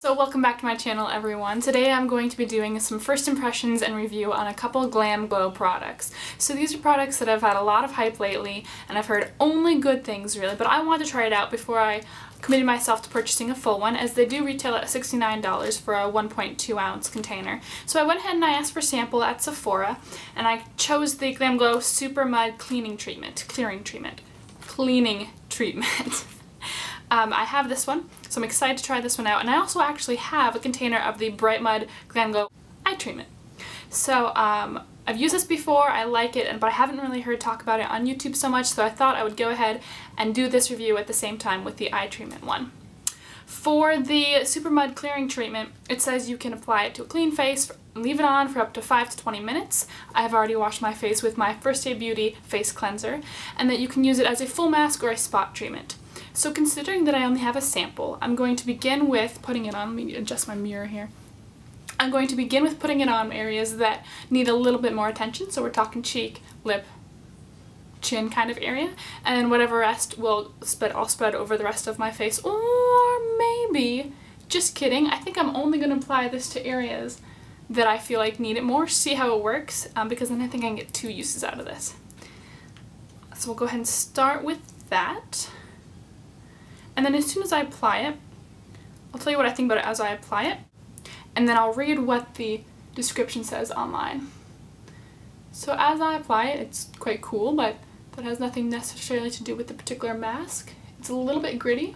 So welcome back to my channel, everyone. Today I'm going to be doing some first impressions and review on a couple Glam Glow products. So these are products that I've had a lot of hype lately and I've heard only good things really, but I wanted to try it out before I committed myself to purchasing a full one, as they do retail at $69 for a 1.2 ounce container. So I went ahead and I asked for a sample at Sephora and I chose the Glam Glow Super Mud Cleaning Treatment. I have this one, so I'm excited to try this one out, and I also actually have a container of the BrightMud Glam Glow Eye Treatment. So I've used this before, I like it, but I haven't really heard talk about it on YouTube so much, so I thought I would go ahead and do this review at the same time with the eye treatment one. For the Super Mud Clearing Treatment, it says you can apply it to a clean face, leave it on for up to 5 to 20 minutes. I have already washed my face with my First Aid Beauty face cleanser, and that you can use it as a full mask or a spot treatment. So considering that I only have a sample, I'm going to begin with putting it on. Let me adjust my mirror here. I'm going to begin with putting it on areas that need a little bit more attention. So we're talking cheek, lip, chin kind of area, and then whatever rest I'll spread over the rest of my face. Or maybe, just kidding, I think I'm only going to apply this to areas that I feel like need it more, see how it works, because then I think I can get 2 uses out of this. So we'll go ahead and start with that. And then as soon as I apply it, I'll tell you what I think about it as I apply it, and then I'll read what the description says online. So as I apply it, it's quite cool, but that has nothing necessarily to do with the particular mask. It's a little bit gritty.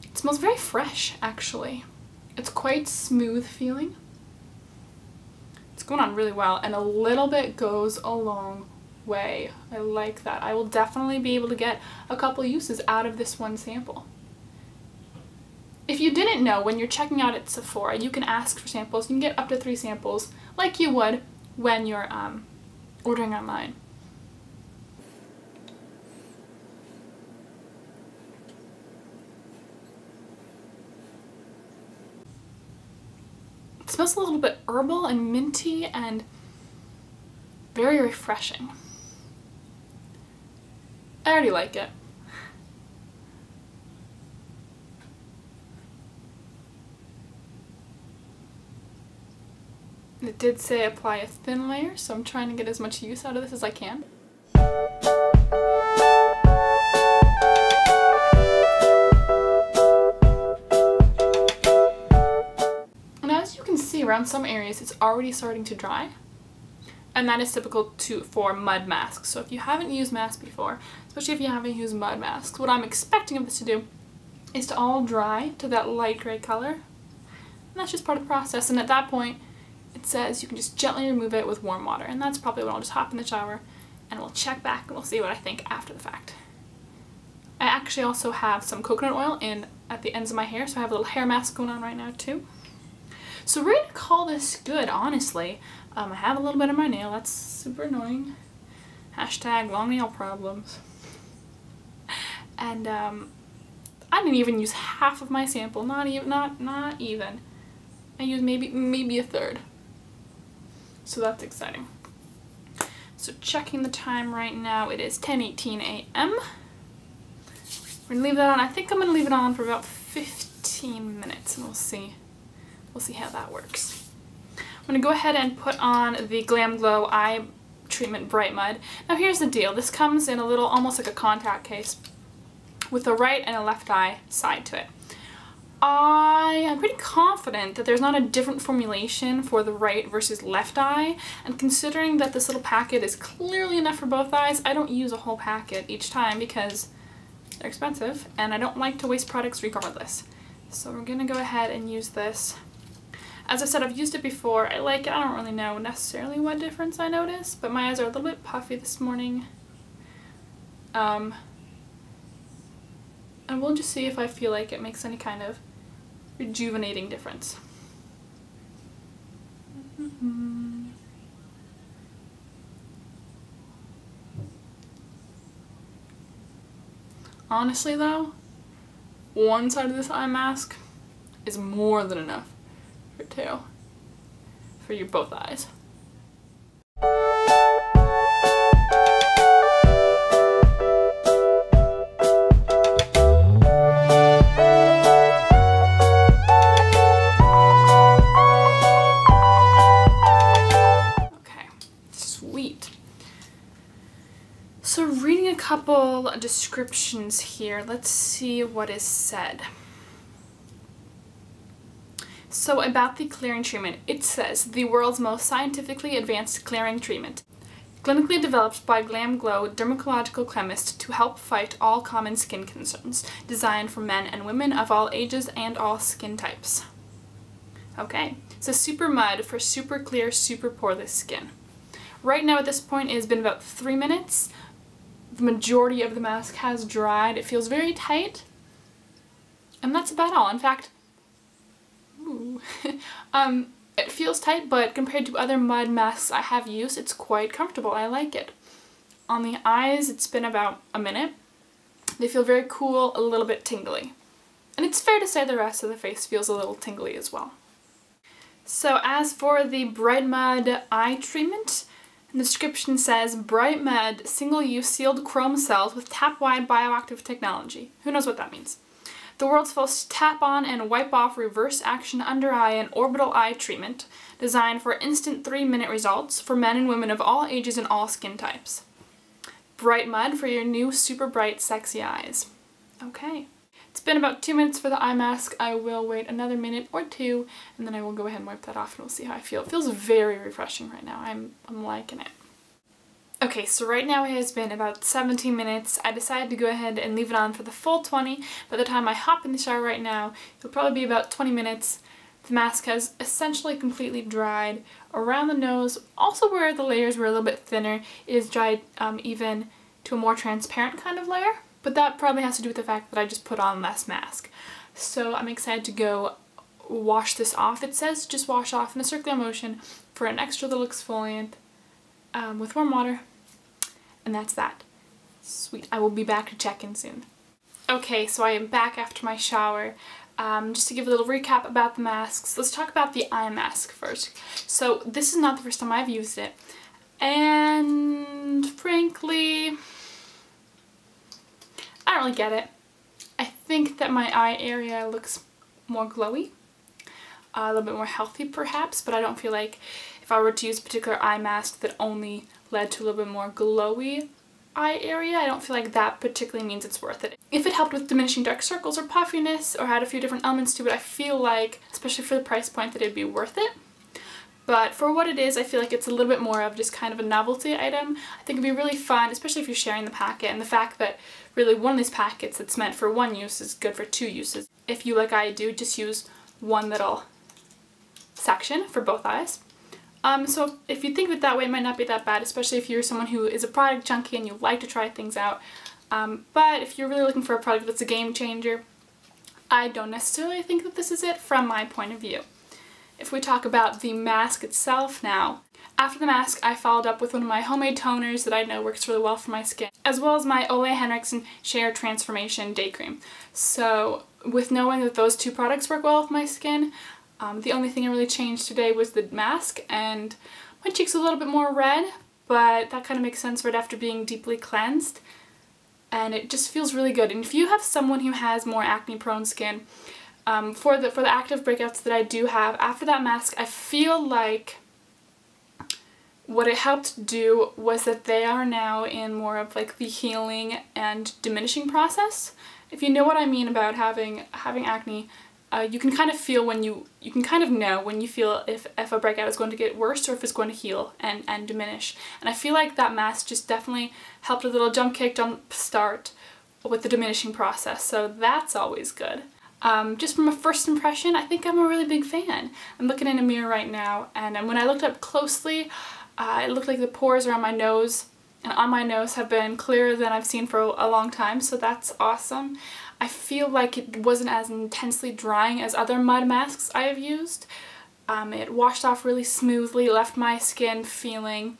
It smells very fresh, actually. It's quite smooth feeling. It's going on really well, and a little bit goes a long way. I like that. I will definitely be able to get a couple uses out of this one sample. If you didn't know, when you're checking out at Sephora, you can ask for samples. You can get up to 3 samples like you would when you're ordering online. It smells a little bit herbal and minty and very refreshing. I already like it. It did say apply a thin layer, so I'm trying to get as much use out of this as I can. And as you can see, around some areas it's already starting to dry. And that is typical for mud masks. So if you haven't used masks before, especially if you haven't used mud masks, what I'm expecting of this to do is to all dry to that light gray color. And that's just part of the process. And at that point, it says you can just gently remove it with warm water. And that's probably when I'll just hop in the shower and we'll check back and we'll see what I think after the fact. I actually also have some coconut oil at the ends of my hair, so I have a little hair mask going on right now too. So we're gonna call this good, honestly. I have a little bit on my nail, that's super annoying. Hashtag long nail problems. And I didn't even use half of my sample, not even. I used maybe a third. So that's exciting. So checking the time right now, it is 10:18 a.m. We're gonna leave that on. I think I'm gonna leave it on for about 15 minutes and we'll see how that works. I'm going to go ahead and put on the Glam Glow Eye Treatment BrightMud. Now here's the deal. This comes in a little, almost like a contact case with a right and a left eye side to it. I am pretty confident that there's not a different formulation for the right versus left eye, and considering that this little packet is clearly enough for both eyes, I don't use a whole packet each time because they're expensive and I don't like to waste products regardless. So we're going to go ahead and use this. As I said, I've used it before. I like it. I don't really know necessarily what difference I notice, but my eyes are a little bit puffy this morning. And we'll just see if I feel like it makes any kind of rejuvenating difference. Honestly though, one side of this eye mask is more than enough for your both eyes. couple descriptions here. Let's see what is said. So about the clearing treatment, it says, the world's most scientifically advanced clearing treatment. Clinically developed by Glam Glow dermatological chemists to help fight all common skin concerns. Designed for men and women of all ages and all skin types. Okay, so Super Mud for super clear, super poreless skin. Right now at this point it has been about 3 minutes. The majority of the mask has dried. It feels very tight. And that's about all. In fact, it feels tight, but compared to other mud masks I have used, it's quite comfortable. I like it. On the eyes, it's been about a minute. They feel very cool, a little bit tingly. And it's fair to say the rest of the face feels a little tingly as well. So as for the BrightMud Eye treatment, the description says, BrightMud single-use sealed chrome cells with tap-wide bioactive technology. Who knows what that means? The world's first tap-on and wipe-off reverse-action under-eye and orbital eye treatment, designed for instant 3-minute results for men and women of all ages and all skin types. BrightMud for your new super bright, sexy eyes. Okay. It's been about 2 minutes for the eye mask. I will wait another minute or two, and then I will go ahead and wipe that off and we'll see how I feel. It feels very refreshing right now. I'm liking it. Okay, so right now it has been about 17 minutes. I decided to go ahead and leave it on for the full 20. By the time I hop in the shower right now, it'll probably be about 20 minutes. The mask has essentially completely dried around the nose. Also where the layers were a little bit thinner, it is dried even to a more transparent kind of layer. But that probably has to do with the fact that I just put on less mask. So I'm excited to go wash this off. It says just wash off in a circular motion for an extra little exfoliant with warm water. And that's that. Sweet. I will be back to check in soon. Okay, so I am back after my shower. Just to give a little recap about the masks, let's talk about the eye mask first. So this is not the first time I've used it. And frankly, I don't really get it. I think that my eye area looks more glowy, a little bit more healthy perhaps, but I don't feel like if I were to use a particular eye mask that only led to a little bit more glowy eye area, I don't feel like that particularly means it's worth it. If it helped with diminishing dark circles or puffiness or had a few different elements to it, I feel like, especially for the price point, that it'd be worth it. But for what it is, I feel like it's a little bit more of just kind of a novelty item. I think it'd be really fun, especially if you're sharing the packet, and the fact that really one of these packets that's meant for one use is good for 2 uses. If you, like I do, just use one little section for both eyes. So if you think of it that way, it might not be that bad, especially if you're someone who is a product junkie and you like to try things out. But if you're really looking for a product that's a game changer, I don't necessarily think that this is it from my point of view. If we talk about the mask itself now, after the mask I followed up with one of my homemade toners that I know works really well for my skin, as well as my Ole Henriksen Shea Transformation Day Cream. So with knowing that those 2 products work well with my skin, the only thing I really changed today was the mask, and my cheeks are a little bit more red, but that kind of makes sense right after being deeply cleansed. And it just feels really good. And if you have someone who has more acne prone skin, for the active breakouts that I do have, after that mask, I feel like what it helped do was that they are now in more of like the healing and diminishing process. If you know what I mean about having acne, you can kind of feel when you can kind of know when you feel if a breakout is going to get worse or if it's going to heal and diminish. And I feel like that mask just definitely helped a little jump start with the diminishing process, so that's always good. Just from a first impression, I think I'm a really big fan. I'm looking in a mirror right now, and when I looked up closely, it looked like the pores around my nose and on my nose have been clearer than I've seen for a long time, so that's awesome. I feel like it wasn't as intensely drying as other mud masks I have used. It washed off really smoothly, left my skin feeling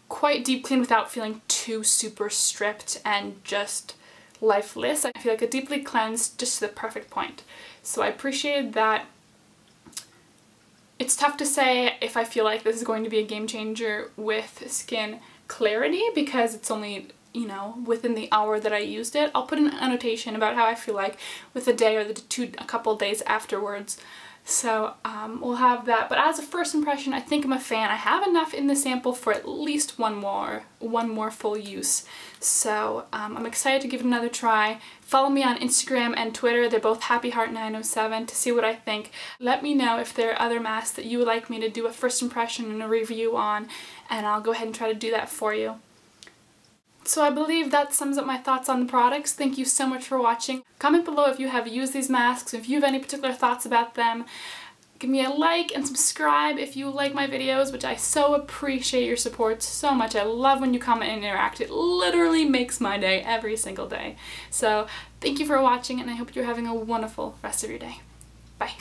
quite deep clean without feeling too super stripped and just lifeless. I feel like it deeply cleansed just to the perfect point. So I appreciated that. It's tough to say if I feel like this is going to be a game changer with skin clarity because it's only you know, within the hour that I used it. I'll put an annotation about how I feel like with a day or a couple days afterwards. So we'll have that. But as a first impression, I think I'm a fan. I have enough in the sample for at least one more full use. So I'm excited to give it another try. Follow me on Instagram and Twitter. They're both happyheart907 to see what I think. Let me know if there are other masks that you would like me to do a first impression and a review on, and I'll go ahead and try to do that for you. So I believe that sums up my thoughts on the products. Thank you so much for watching. Comment below if you have used these masks, if you have any particular thoughts about them. Give me a like and subscribe if you like my videos, which I so appreciate your support so much. I love when you comment and interact. It literally makes my day every single day. So thank you for watching, and I hope you're having a wonderful rest of your day. Bye.